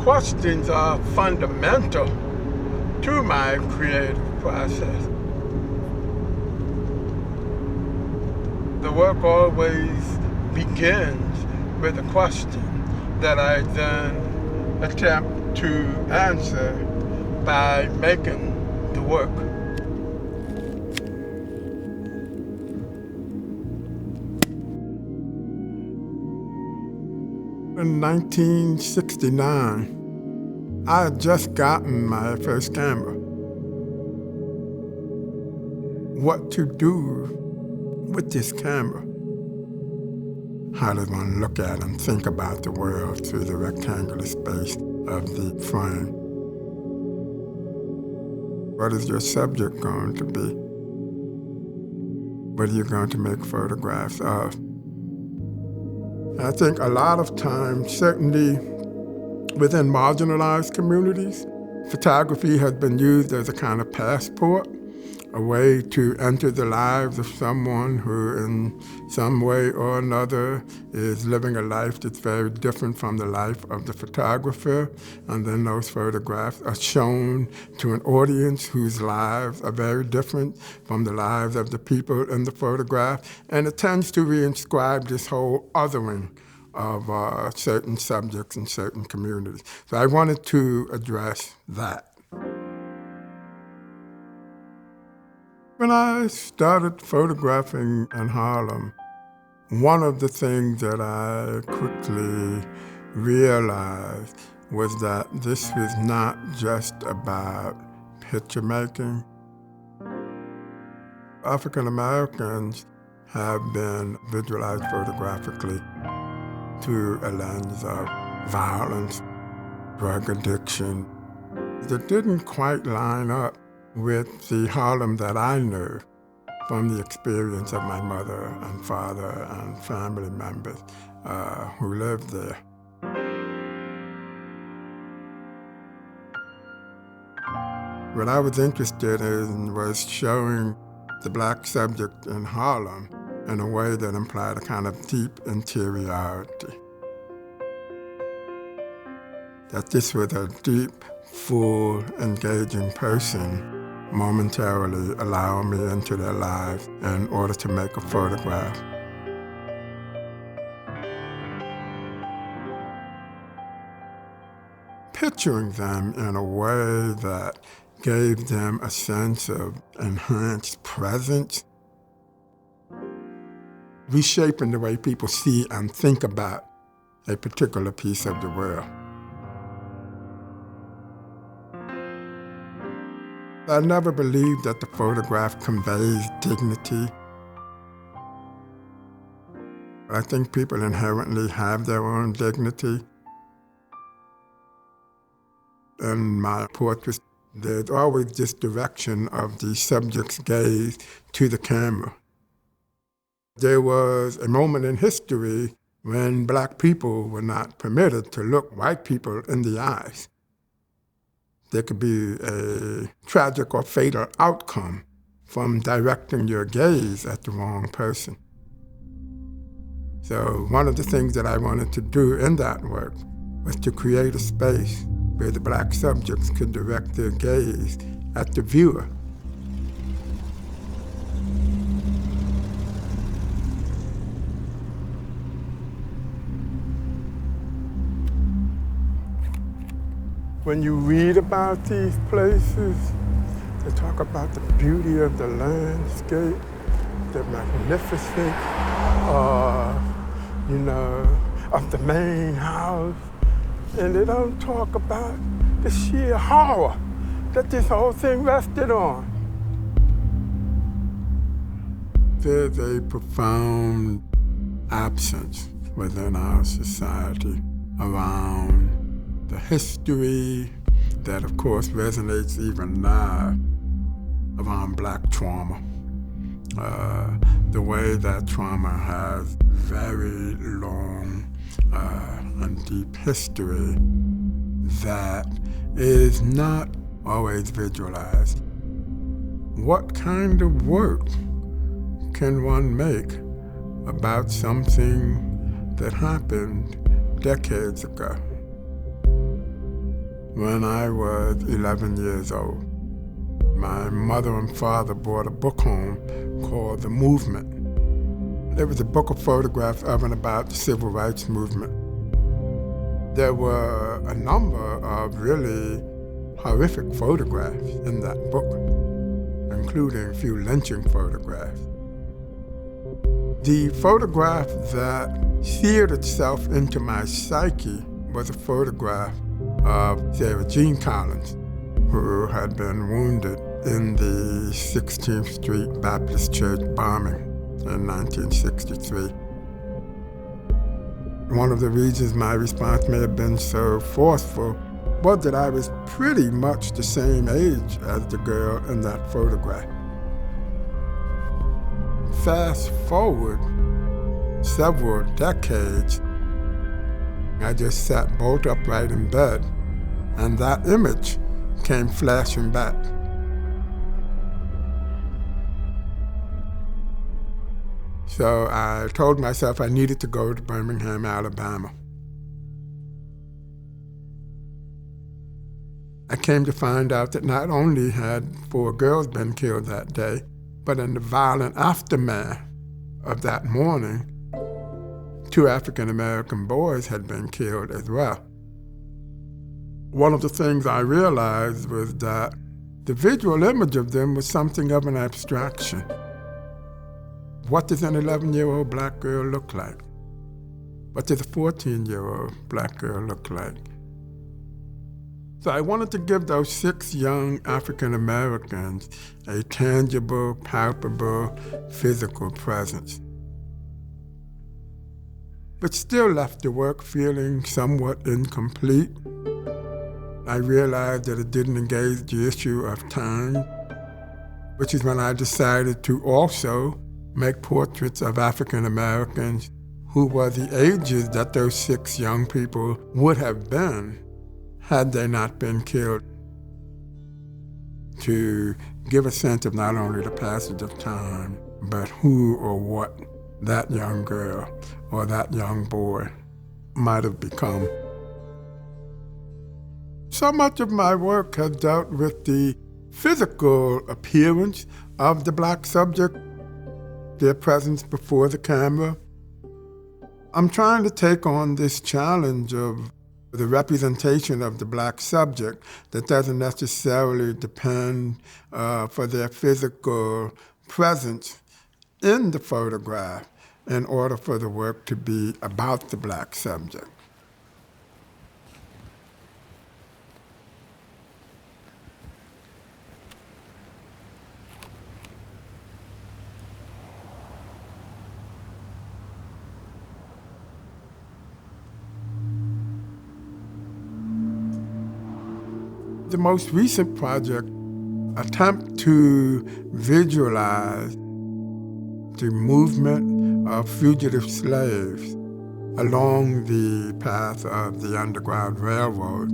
questions are fundamental to my creative process. The work always begins with a question that I then attempt to answer by making the work. In 1969, I had just gotten my first camera. What to do with this camera? How does one look at and think about the world through the rectangular space of the frame? What is your subject going to be? What are you going to make photographs of? I think a lot of times, certainly within marginalized communities, photography has been used as a kind of passport, a way to enter the lives of someone who in some way or another is living a life that's very different from the life of the photographer. And then those photographs are shown to an audience whose lives are very different from the lives of the people in the photograph. And it tends to reinscribe this whole othering of certain subjects in certain communities. So I wanted to address that. When I started photographing in Harlem, one of the things that I quickly realized was that this was not just about picture making. African Americans have been visualized photographically through a lens of violence, drug addiction. That didn't quite line up with the Harlem that I knew from the experience of my mother and father and family members who lived there. What I was interested in was showing the black subject in Harlem in a way that implied a kind of deep interiority. That this was a deep, full, engaging person momentarily allowing me into their lives in order to make a photograph. Picturing them in a way that gave them a sense of enhanced presence, reshaping the way people see and think about a particular piece of the world. I never believed that the photograph conveys dignity. I think people inherently have their own dignity. In my portraits, there's always this direction of the subject's gaze to the camera. There was a moment in history when black people were not permitted to look white people in the eyes. There could be a tragic or fatal outcome from directing your gaze at the wrong person. So one of the things that I wanted to do in that work was to create a space where the black subjects could direct their gaze at the viewer. When you read about these places, they talk about the beauty of the landscape, the magnificence, of the main house. And they don't talk about the sheer horror that this whole thing rested on. There's a profound absence within our society around the history that, of course, resonates even now around black trauma. The way that trauma has very long and deep history that is not always visualized. What kind of work can one make about something that happened decades ago? when I was 11 years old. My mother and father brought a book home called The Movement. It was a book of photographs of and about the civil rights movement. There were a number of really horrific photographs in that book, including a few lynching photographs. The photograph that seared itself into my psyche was a photograph of Sarah Jean Collins, who had been wounded in the 16th Street Baptist Church bombing in 1963. One of the reasons my response may have been so forceful was that I was pretty much the same age as the girl in that photograph. Fast forward several decades, I just sat bolt upright in bed, and that image came flashing back. So I told myself I needed to go to Birmingham, Alabama. I came to find out that not only had 4 girls been killed that day, but in the violent aftermath of that morning, 2 African-American boys had been killed as well. One of the things I realized was that the visual image of them was something of an abstraction. What does an 11-year-old black girl look like? What does a 14-year-old black girl look like? So I wanted to give those 6 young African Americans a tangible, palpable, physical presence. But still left the work feeling somewhat incomplete. I realized that it didn't engage the issue of time, which is when I decided to also make portraits of African Americans who were the ages that those 6 young people would have been had they not been killed, to give a sense of not only the passage of time, but who or what that young girl or that young boy might have become. So much of my work has dealt with the physical appearance of the black subject, their presence before the camera. I'm trying to take on this challenge of the representation of the black subject that doesn't necessarily depend for their physical presence in the photograph in order for the work to be about the black subject. The most recent project attempts to visualize the movement of fugitive slaves along the path of the Underground Railroad.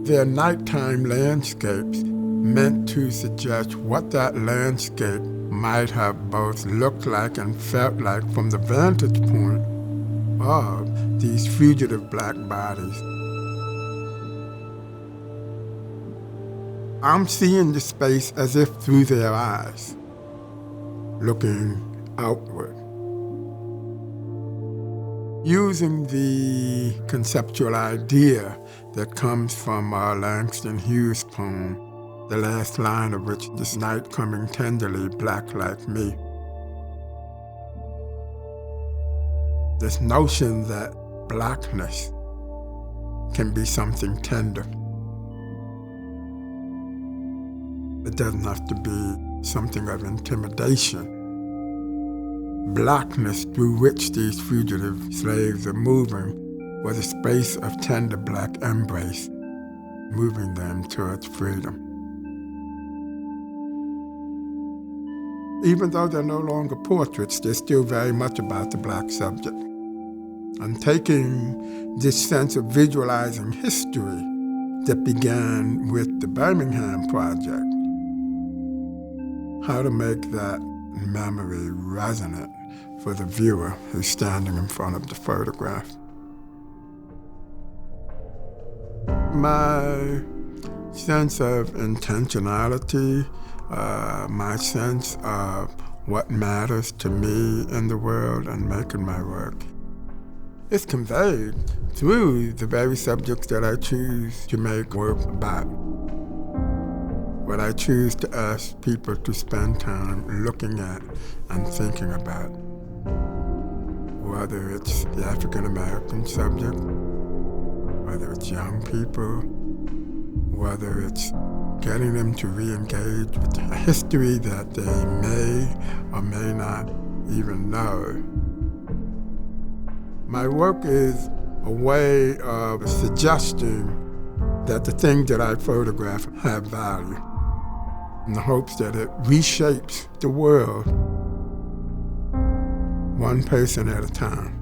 Their nighttime landscapes meant to suggest what that landscape might have both looked like and felt like from the vantage point of these fugitive black bodies. I'm seeing the space as if through their eyes, looking outward. Using the conceptual idea that comes from Langston Hughes' poem, the last line of which, "This night coming tenderly, black like me." This notion that blackness can be something tender. It doesn't have to be something of intimidation. Blackness through which these fugitive slaves are moving was a space of tender black embrace, moving them towards freedom. Even though they're no longer portraits, they're still very much about the black subject. And taking this sense of visualizing history that began with the Birmingham Project, how to make that memory resonant for the viewer who's standing in front of the photograph. My sense of intentionality, my sense of what matters to me in the world and making my work, is conveyed through the very subjects that I choose to make work about. What I choose to ask people to spend time looking at and thinking about. Whether it's the African American subject, whether it's young people, whether it's getting them to re-engage with a history that they may or may not even know. My work is a way of suggesting that the things that I photograph have value, in the hopes that it reshapes the world one person at a time.